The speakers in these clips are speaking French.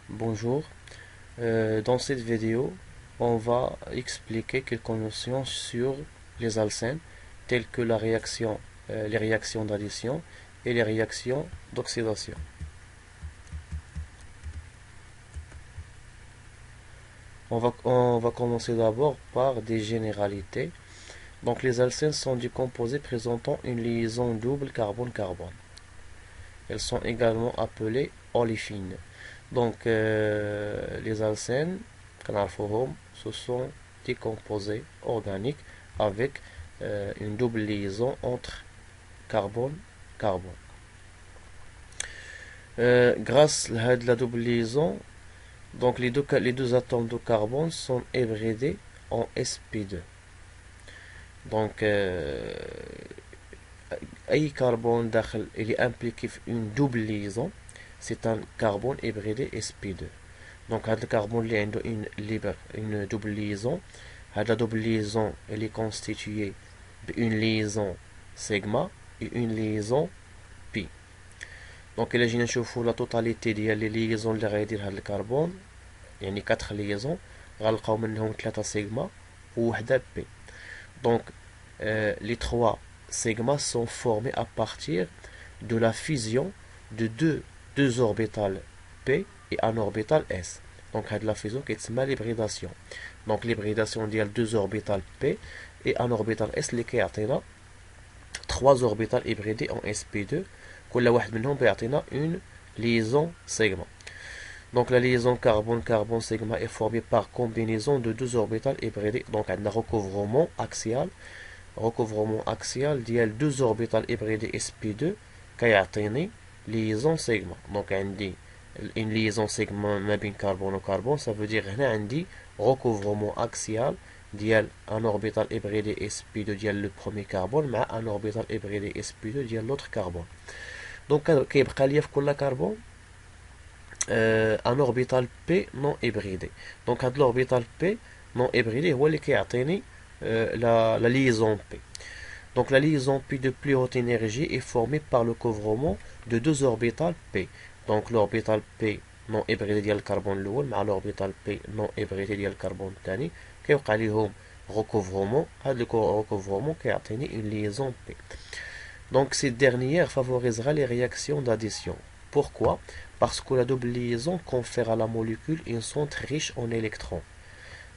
Bonjour. Dans cette vidéo, on va expliquer quelques notions sur les alcènes, telles que les réactions d'addition et les réactions d'oxydation. On va commencer d'abord par des généralités. Donc, les alcènes sont des composés présentant une liaison double carbone-carbone. Elles sont également appelées oléfines. Donc, les alcènes, ce sont des composés organiques avec une double liaison entre carbone-carbone. Grâce à la double liaison, donc les deux atomes de carbone sont hybridés en sp2. Donc, أي كربون داخل اللي impliqué في une double liaison, c'est un carbone hybridé sp2. Donc, هذا الكربون اللي عنده une double liaison, هذا la double liaison elle est constituée d'une liaison sigma et une liaison pi. Donc, إلا جينا نشوفو la totalité ديال les liaisons اللي غيدير هذا الكربون، يعني 4 liaisons، غنلقاو منهم 3 sigma ووحدة pi. Donc, les 3 sigma sont formés à partir de la fusion de deux orbitales P et un orbital S. Donc, la fusion qui est l'hybridation. Donc, l'hybridation ديال deux orbitales P et un orbital S اللي كيعطينا 3 orbitales hybridées en sp2. كل واحد منهم بيعطينا une liaison sigma. Donc, la liaison carbone-carbone sigma est formée par combinaison de deux orbitales hybridées. Donc, un recouvrement axial ديال deux orbitales hybridées sp2 كيعطيني liaison sigma. Donc, عندي une liaison sigma ما بين carbone و carbone, ça veut dire هنا عندي recouvrement axial ديال un orbital hybridé sp2 ديال le premier carbone مع un orbital hybridé sp2 ديال l'autre carbone. Donc, كيبقى ليا في كل carbone un orbital P non hybridé. Donc, هاد l'orbital P non hybridé هو اللي كيعطيني la liaison P. Donc, la liaison P de plus haute énergie est formée par le couvrement de deux orbitales P. Donc, l'orbital P non hybridé ديال الكربون الأول مع l'orbital P non hybridé ديال الكربون الثاني كيوقع ليهم recouvrement. هذا recouvrement كيعطيني une liaison P. Donc, cette dernière favorisera les réactions d'addition. Pourquoi? Parce que la double liaison confère à la molécule un centre riche en électrons.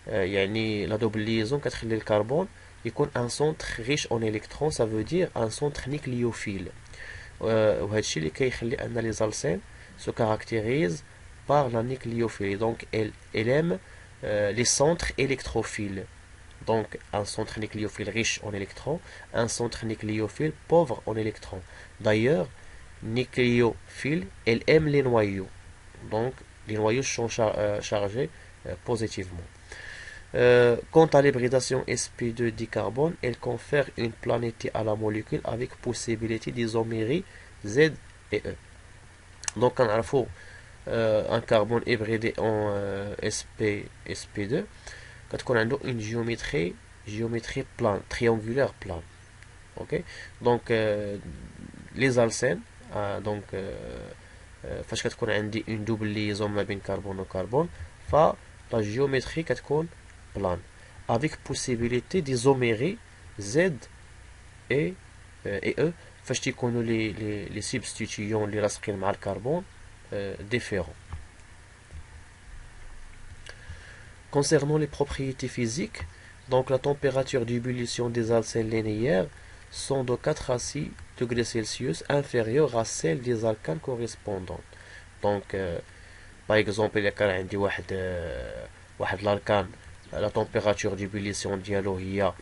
يعني la double liaison كتخلي الكربون يكون un centre riche en électrons, ça veut dire un centre nucléophile. وهذا الشيء اللي كيخلي أن les alcènes se caractérisent par la nucléophilie. Donc, elle aime les centres électrophiles. Donc, un centre nucléophile riche en électrons, un centre nucléophile pauvre en électrons. D'ailleurs, nucléophile, elle aime les noyaux. Donc, les noyaux sont chargés positivement. Quant à l'hybridation sp2 dicarbone, elle confère une planété à la molécule avec possibilité d'isomérie Z et E. Donc, un carbone hybridé en sp2 كتكون عنده une géométrie plane, triangulaire plane. Ok? Donc, les alcènes, donc فاش كتكون عندي une double liaison ما بين كربون و كربون, la géométrie كتكون plane avec possibilité d'isomérie Z et E فاش تيكونوا les substitutions اللي لاصقين مع الكربون différents. Concernant les propriétés physiques, donc la température d'ébullition des alcènes linéaires sont de 4 à 6 degrés Celsius inférieure à celle des alcanes correspondantes. Donc, par exemple, il y a واحد l'alcane, la température d'ébullition ديالو هي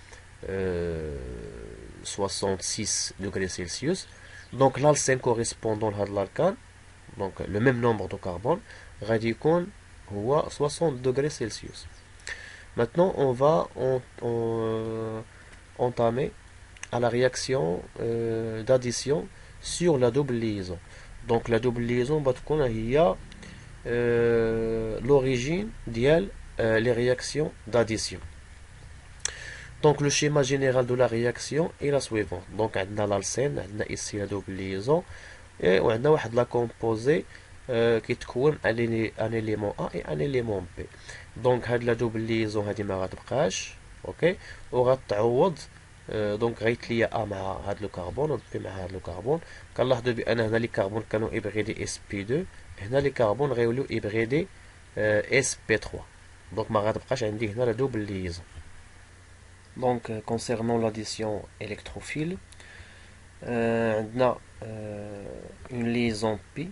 66 degrés Celsius. Donc, l'alcène correspondant à l'alcane, donc le même nombre de carbone, غادي يكون هو 60 degrés Celsius. Maintenant, on va entamer à la réaction d'addition sur la double liaison. Donc, la double liaison بتكون هي l'origine ديال les réactions d'addition. Donc, le schéma général de la réaction est la suivante. Donc, on a l'alcène, on a ici la double liaison, et on a la composée qui تكون un élément A et un élément B. Donc هاد la double liaison هادي ما غتبقاش، اوكي، وغتعوض دونك غيتليا A مع هاد لو كربون و B مع هاد لو كربون. كنلاحظوا بان هنا لي كربون كانوا ابغيدي اس بي 2، هنا لي كربون غيوليو ابغيدي اس بي 3. دونك ما غتبقاش عندي هنا لا double liaison. Donc concernant l'addition électrophile, on a une liaison pi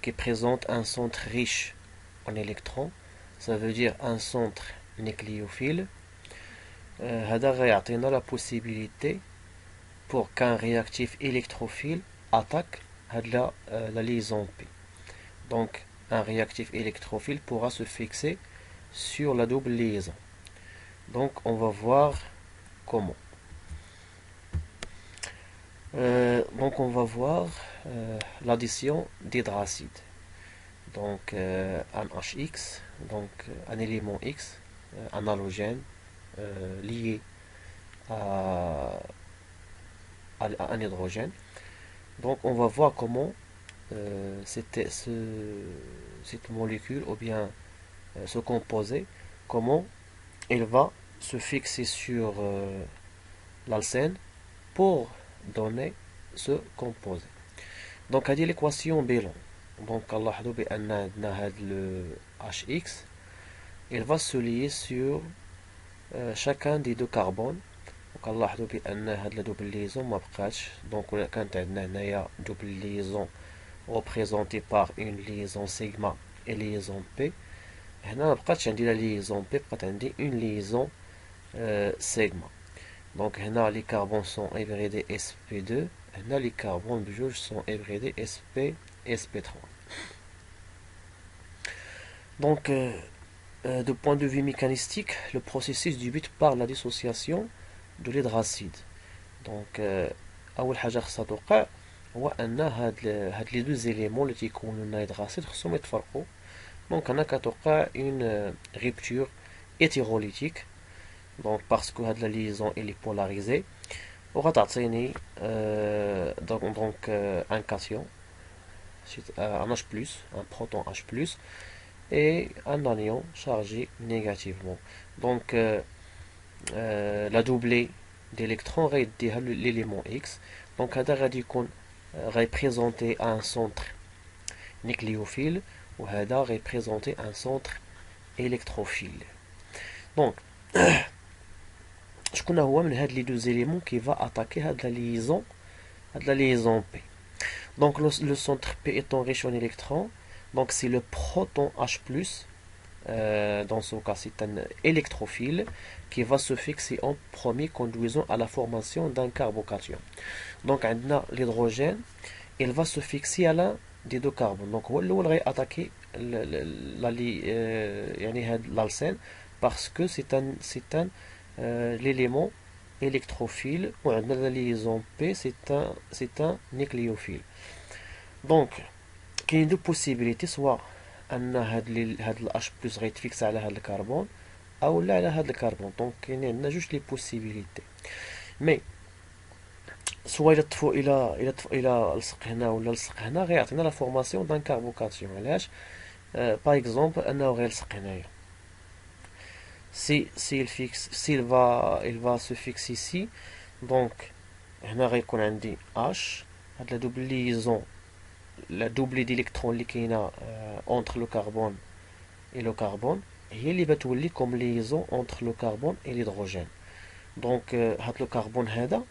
qui présente un centre riche en électrons, ça veut dire un centre nucléophile. هذا غيعطينا la possibilité pour qu'un réactif électrophile attaque la liaison P. Donc un réactif électrophile pourra se fixer sur la double liaison. Donc on va voir comment. Donc on va voir l'addition d'hydracides. Donc un HX, donc un élément X, un halogène lié à un hydrogène. Donc on va voir comment cette molécule ou bien ce composé, comment il va se fixer sur l'alcène pour donner ce composé. Donc هذه l'équation bilan. Donc كنلاحظوا بأن عندنا هذا le HX, il va se lier sur chacun des deux carbones. وكنلاحظوا بأن هاد la double liaison ما بقاتش. Donc ولا كانت عندنا هنايا double liaison représentée par une liaison sigma et liaison P, هنا ما بقاتش عندي la liaison P، بقات عندي une liaison sigma. Donc هنا les carbones sont hybridés sp2، هنا les carbones بجوج sont hybridés sp3. Donc de point de vue mécanistique, le processus débute par la dissociation de l'hydracide. Donc أول حاجة خصها توقع هو أن هاد لي دو زيليمون اللي تيكونوا لنا هيدراسيد خصهم يتفرقوا. دونك هنا كتوقع اون ريبتور hétérolytique. Donc parce que هاد la liaison elle est polarisée وغتعطيني donc un cation, un H+, un proton H+, et un anion chargé négativement. Donc la doublée d'électrons غيديها l'élément X. Donc هذا غادي يكون représenté un centre nucléophile وهذا représenté un centre électrophile. Donc شكون هو من هاد لي دو زيليمون كي va attaquer هاد la liaison P. Donc le centre P étant riche en électrons, donc c'est le proton H+, dans ce cas c'est un électrophile qui va se fixer en premier, conduisant à la formation d'un carbocation. Donc l'hydrogène, il va se fixer à l'un des deux carbones. Donc il va attaquer l'alcène parce que c'est un l'élément électrophile, ou la liaison P c'est un nucléophile. Donc il y a deux possibilités, soit أن هاد ال H+ غيتفيكس على هاد الكربون أو لا على هاد الكربون. دونك كاينين عندنا جوج لي بوسيبيليتي، مي سوا إلا طفو إلى لصق هنا ولا لصق هنا غيعطينا لا فورماسيون دان كاربوكاسيون. علاش؟ باغ اكزومبل أنه غيلصق هنايا، il va se fixer ici. Donc هنا غيكون عندي H، هاد لا دوبل ليزون la doublée d'électrons اللي كاينه entre le carbone et le carbone هي اللي بتولي comme liaison entre le carbone et l'hydrogène. donc هاد لو كربون هذا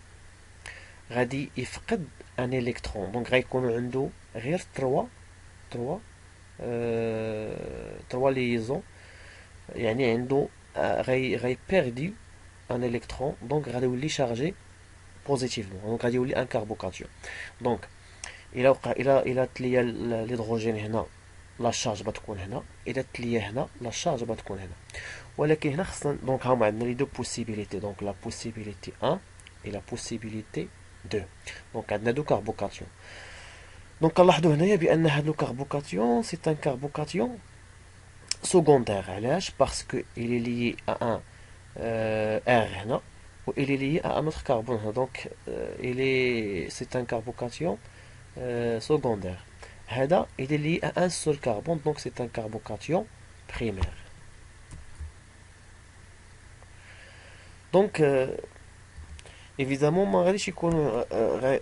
غادي يفقد ان الكترون، دونك غيكونوا عنده غير 3 ليزون، يعني عنده غي بيردي ان الكترون، دونك غادي يولي شارجي بوزيتيفمون، دونك غادي يولي ان كاربوكاتيون. دونك الى وقع الى تليا الهيدروجين هنا لا شارج بتكون هنا، الى تليا هنا لا شارج بتكون هنا. ولكن هنا خصنا دونك هما عندنا لي دو بوسيبيليتي، دونك لا بوسيبيليتي 1 et la possibilité 2. دونك عندنا دو كاربوكاتيون. دونك كنلاحظوا هنايا بان هاد لو كاربوكاتيون سي ان كاربوكاتيون secondaire. علاش؟ باسكو il est lié à un R هنا و il est lié à un autre carbone هنا. donc c'est un carbocation secondaire. هذا il est lié à un seul carbone, donc c'est un carbocation primaire. Donc évidemment ما غاديش يكون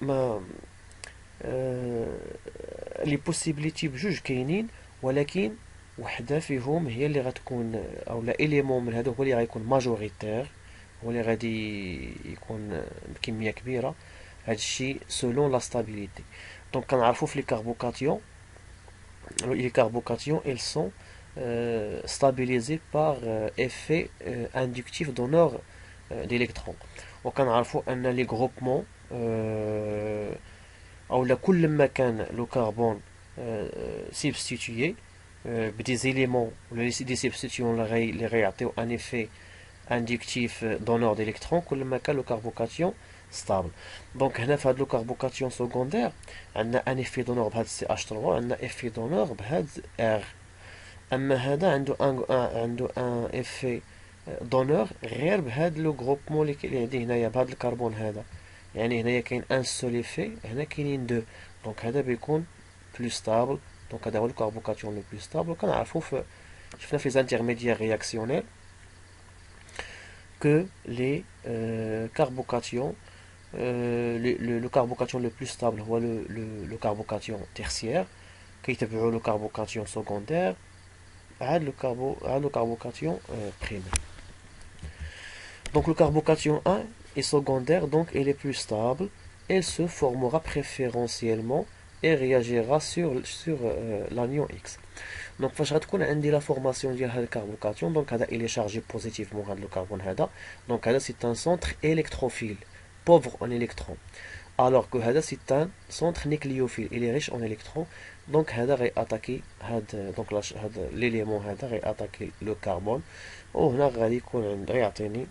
ما لي بوسيبيليتي بجوج كاينين، ولكن وحده فيهم هي اللي غتكون او لا اليمون من هذا هو اللي غيكون ماجوريتير، هو اللي غادي يكون بكميه كبيره. هذا الشيء سولون لا ستابيليتي. دونك كنعرفوا في les carbocations elles sont stabilisées par effet inductif donneur d'électrons. وكنعرفوا ان لي groupements او لا كل ما كان لو كربون سبستيتيي بدي زيليمون ولا دي سبستيتيون اللي غيعطيو ان افي اندكتيف دونور ديليكترون، كل ما كان لو كاربوكاتيون ستابل. دونك هنا في هاد لو كاربوكاتيون سكوندير عندنا ان افي دونور بهاد سي اش 3، عندنا افي دونور بهاد ار. اما هذا عنده ان افي دونور غير بهاد لو غروبمون اللي عندي هنايا بهاد الكربون هذا. يعني هنايا كاين ان سول افي، هنا كاينين دو، دونك هذا بيكون بلو ستابل. دونك هذا هو الكاربوكاتيون لو بلو ستابل. وكنعرفو شفنا في زانترميديير رياكسيونيل que les carbocations, le carbocation le plus stable هو le carbocation tertiaire كيتبعو le carbocation secondaire عاد le carbocation primaire. Donc le carbocation 1 est secondaire, donc elle est plus stable, elle se formera préférentiellement et réagira sur l'anion X. Donc فاش غتكون عندي لا فورماسيون ديال هاد الكربوكاتيون، دونك هذا il est chargé positivement هاد لو كربون هذا، دونك هذا c'est un centre électrophile pauvre en électrons, alors que هذا c'est un centre nucléophile il est riche en électrons. دونك هذا غياتاكي هاد دونك هاد ليليمون هذا غياتاكي لو كربون، وهنا غادي يكون غيعطيني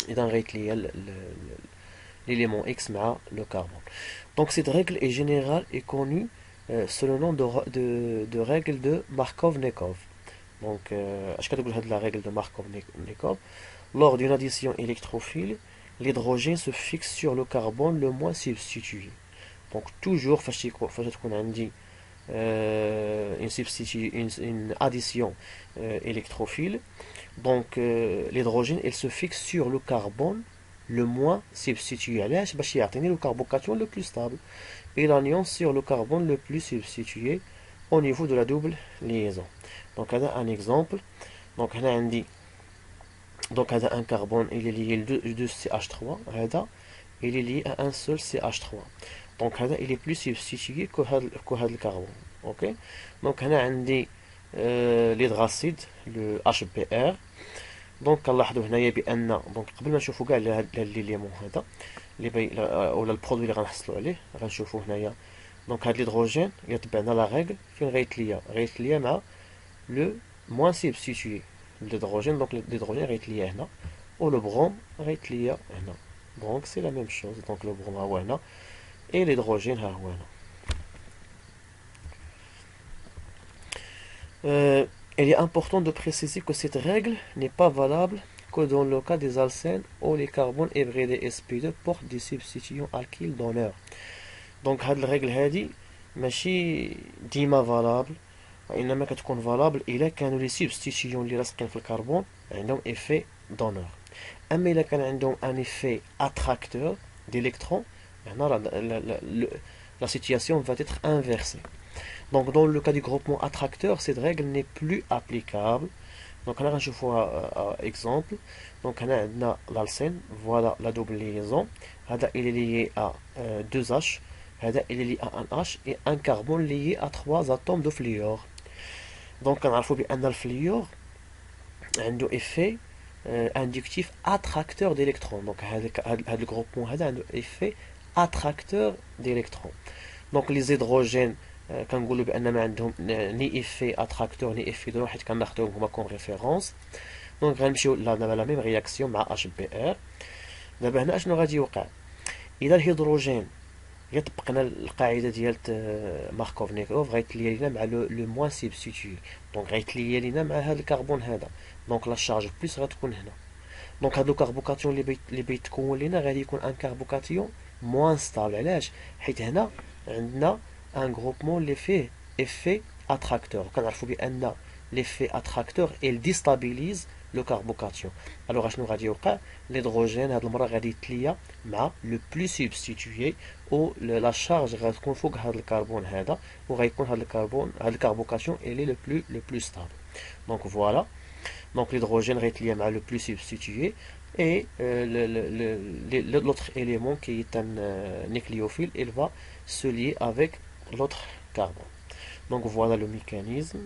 اذا غيتليا l'élément X مع le carbone. Donc cette règle est générale et connue sous le nom de règle de Markov-Nekov. Donc, la règle de Markov-Nekov, lors d'une addition électrophile, l'hydrogène se fixe sur le carbone le moins substitué. Donc, toujours, une addition électrophile, donc l'hydrogène il se fixe sur le carbone le moins substitué. علاش؟ باش يعطيني le carbocation le plus stable. Et l'anion sur le carbone le plus substitué au niveau de la double liaison. Donc là un exemple. Donc là on dit donc là un carbone il est lié à 2 CH3, là il est lié à un seul CH3. Donc là il est plus substitué que le carbone. OK? Donc là on dit l'hydracide le HBr. دونك كنلاحظوا هنايا بان دونك قبل ما نشوفوا كاع ليليمون هذا اللي بي ولا البرودوي اللي غنحصلوا عليه غنشوفوا هنايا. دونك هاد الهيدروجين يتبعنا لا ريغل فين غيتليا مع لو موان سبستيتوي الهيدروجين. دونك الهيدروجين غيتليا هنا ولو بروم غيتليا هنا. دونك سي لا ميم شوز. دونك لو بروم ها هو هنا اي الهيدروجين ها هو هنا. Il est important de préciser que cette règle n'est pas valable que dans le cas des alcènes où les carbones hybridés sp2 portent des substitutions alkyles donneurs. Donc cette règle هذه ماشي ديما valable، وإنما كتكون valable إلا كانوا لي substitutions اللي لاصقين في الكربون عندهم effet donneur. أما إلا كان عندهم un effet attracteur d'électrons، la situation va être inversée. Donc dans le cas du groupement attracteur, cette règle n'est plus applicable. Donc on a un exemple. Donc on a l'alcène, voilà la double liaison. Il est lié à 2H, il est lié à un H et un carbone lié à 3 atomes de fluor. Donc on a le fluor a un effet inductif attracteur d'électrons. Donc le groupement a un effet attracteur d'électrons. Donc les hydrogènes كنقولوا بان ما عندهم ني ايفي اتراكتور ني ايفي دونور، حيت كناخذوهم هما كوم ريفيرونس. دونك غنمشيو دابا لا ميم رياكسيون مع اش بي ار. دابا هنا اشنو غادي يوقع؟ اذا الهيدروجين طبقنا القاعده ديال ماركوف-نيكوف غيتليا لينا مع لو موان سبستيتوي. دونك غيتليا لينا مع هذا الكربون هذا. دونك لا شارج بلس غتكون هنا. دونك هاد لو كاربوكاتيون اللي بيتكون لينا غادي يكون ان كاربوكاتيون موان ستابل. علاش؟ حيت هنا عندنا un groupement l'effet effet attracteur. كنعرفوا بأن l'effet attracteur il déstabilise le carbocation. Alors اشنو غادي يوقع؟ l'hydrogène هاد المرة غادي يتليا مع le plus substitué ou la charge غتكون فوق هاد الكربون هذا وغيكون هاد الكربون هاد الكربوكاسيون il est le plus stable. Donc voilà. Donc l'hydrogène غيتليا مع le plus substitué et l'autre élément qui est un nucléophile il va se lier avec l'autre carbone. Donc voilà le mécanisme.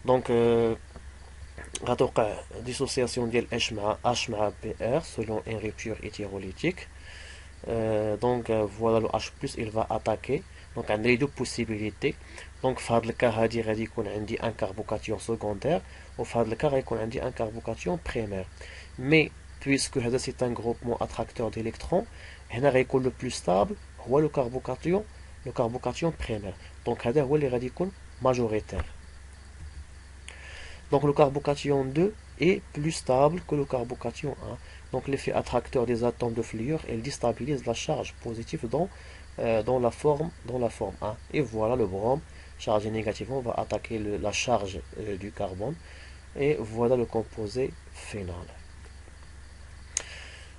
Donc غتوقع dissociation ديال H مع PR selon une rupture hétérolytique. Donc voilà le H+, il va attaquer. Donc عندنا deux possibilités. Donc في هذا الكا هادي غادي يكون عندي un carbocation secondaire وفي هذا الكا غيكون عندي un carbocation primaire. Mais puisque هذا c'est un groupement attracteur d'électrons, هنا غيكون le plus stable هو le carbocation primaire. Donc هذا هو اللي غادي يكون majoritaire. Donc le carbocation 2 est plus stable que le carbocation 1. Donc l'effet attracteur des atomes de fluor, il déstabilise la charge positive dans la forme 1. Et voilà le brome chargé négativement va attaquer la charge du carbone. Et voilà le composé final.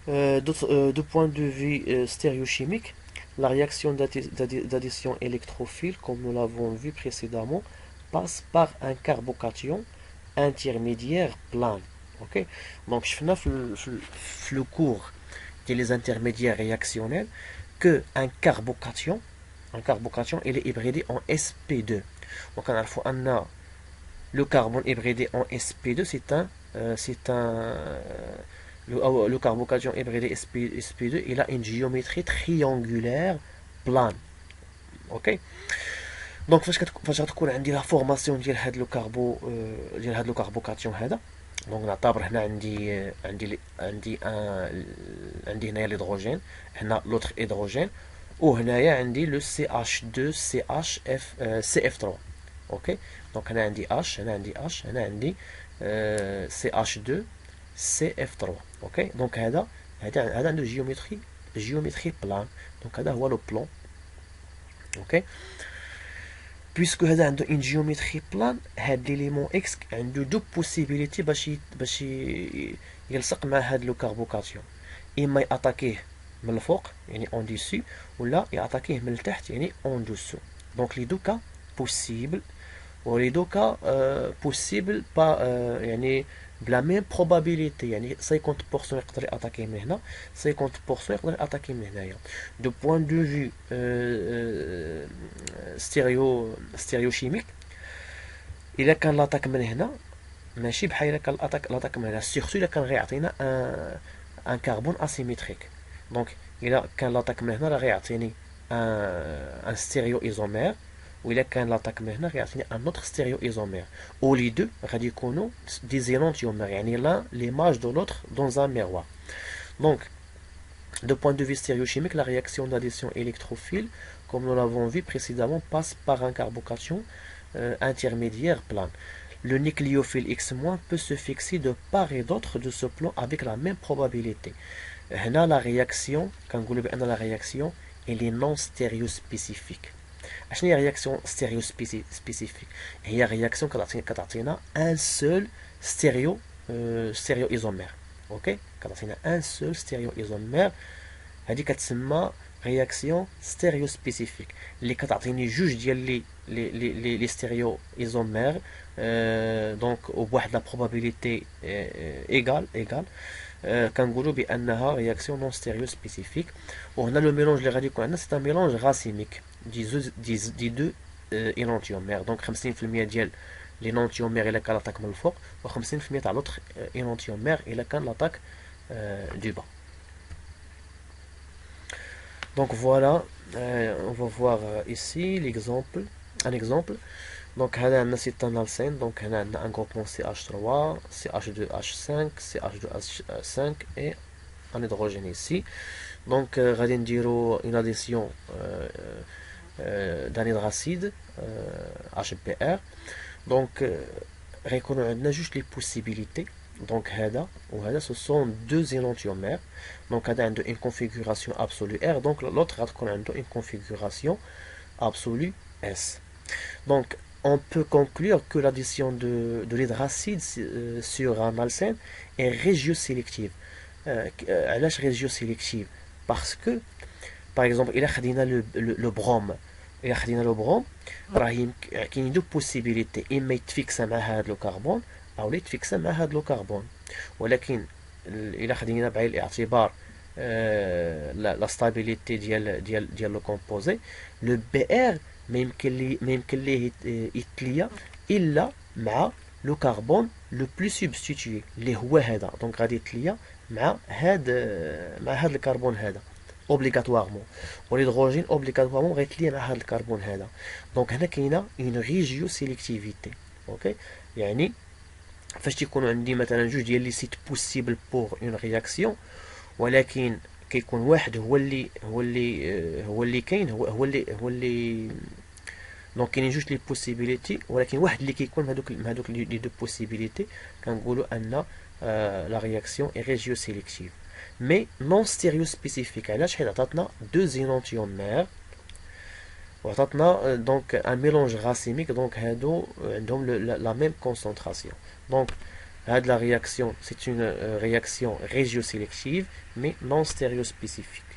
De point de vue stéréochimique, la réaction d'addition électrophile, comme nous l'avons vu précédemment, passe par un carbocation intermédiaire plane. Ok, donc je fais le cours des intermédiaires réactionnels que un carbocation il est hybridé en sp2. Donc on a le carbone hybridé en sp2, le carbocation hybridé sp2 il a une géométrie triangulaire plane. Ok, دونك فاش غتكون عندي لا فورماسيون ديال هاد لو كاربوكاتيون هذا. دونك نعتبر هنا عندي هنايا الهيدروجين، هنا لوتر هيدروجين، وهنايا عندي لو سي اش 2 سي اش اف سي اف 3. اوكي، دونك هنا عندي اش، هنا عندي اش، هنا عندي سي اش 2 سي اف 3. اوكي، دونك هذا عنده جيومتري بلان. دونك هذا هو لو بلان. اوكي، puisque هذا عنده une géométrie plane، هاد l'élément x عنده دو possibilités باش يلصق مع هاد لو كاربوكاتيون، اما ياتاكيه من الفوق يعني اون ديسو، ولا ياتاكيه من التحت يعني اون دوسو. دونك لي دو كا بوسيبل، ولي دو كا بوسيبل با يعني بلا ميم probabilité، يعني 50% يقدر ياتاكيه من هنا، 50% يقدر ياتاكيه من هنايا. دو بوين دو فيو ستيريوشيميك، الا كان لاطاك من هنا ماشي بحال الا كان لاطاك من هنا، سيرتو الا كان غيعطينا ان كربون اسيميتريك. دونك الا كان لاطاك من هنا راه غيعطيني ان ستيريو ايزومير، وإلا كان لاطاك من هنا غيعطيني ان اوتر ستيريو ايزومير، او لي دو غادي يكونوا دي زينونتيومير، يعني l'un l'image de l'autre dans un miroir. Donc de point de vue stéréochimique, la réaction d'addition électrophile, comme nous l'avons vu précédemment, passe par un carbocation intermédiaire plane. Le nucléophile X- peut se fixer de part et d'autre de ce plan avec la même probabilité. Là, la réaction, quand vous voulez, la réaction, elle est non stéréospécifique. شنو هي رياكسيون ستيريو سبيسيفيك؟ هي رياكسيون كتعطينا ان سول ستيريو ايزومير. اوكي، كتعطينا ان سول ستيريو ايزومير، هذه كتسمى رياكسيون ستيريو سبيسيفيك، اللي كتعطيني جوج ديال لي ستيريو ايزومير دونك وبواحد لا بروبابيليتي ايغال كنقولوا بانها رياكسيون نون ستيريو سبيسيفيك. وهنا لو ميلونج اللي غادي يكون عندنا سي ان ميلونج راسيميك دي دو انونتيومير. دونك 50% ديال لي نونتيومير الا كان لاطاك من الفوق، و50% تاع لوطخ انونتيومير الا كان لاطاك du bas. Donc voilà, on va voir ici l'exemple, un exemple. Donc هذا c'est un alcène, donc هنا عندنا un groupement CH3, CH2H5, CH2H5 et un hydrogène ici. Donc غادي نديرو une addition d'un hydracide HBr. Donc غيكونوا عندنا جوج لي possibilités. Donc هذا وهذا ce sont deux énantiomères. Donc هذا عنده une configuration absolue R, donc l'autre غتكون عنده une configuration absolue S. Donc, on peut conclure que l'addition de l'hydracide sur un malsaine est régiosélective. علاش régiosélective? Parce que, par exemple, il a le brome. Il a le brome, il y a deux possibilités. إما يتفيكس مع هذا الكربون أو لا يتفيكس مع هذا الكربون. ولكن إلا خدينا بعين الاعتبار لا ستابيليتي ديال لو كومبوزي، لو بي ار ما يمكن ليه يتليا الا مع لو كربون لو بلو سبستيتيي اللي هو هذا. دونك غادي يتليا مع هذا الكربون هذا اوبليغاتوارمون، والهيدروجين اوبليغاتوارمون غيتليا مع هذا الكربون هذا. دونك هنا كاينه اون ريجيو سيليكتيفيتي. اوكي، يعني فاش تيكونوا عندي مثلا جوج ديال لي سيت بوسيبل بور اون رياكسيون، ولكن كيكون واحد هو اللي كاين هو اللي دونك كاينين جوج لي بوسيبيليتي، ولكن واحد اللي كيكون هذوك لي دو بوسيبيليتي كنقولوا ان لا رياكسيون اي ريجيو سيليكتيف مي نون ستيريو سبيسيفيك. علاش؟ حيت عطاتنا دو زينونتيومير وعطاتنا دونك ان ميلونج راسيميك، دونك هادو عندهم لا ميم كونسونطراسيون. دونك هاد لا رياكسيون سي اون رياكسيون ريجيو سيليكتيف مي نون ستيريو سبيسيفيك.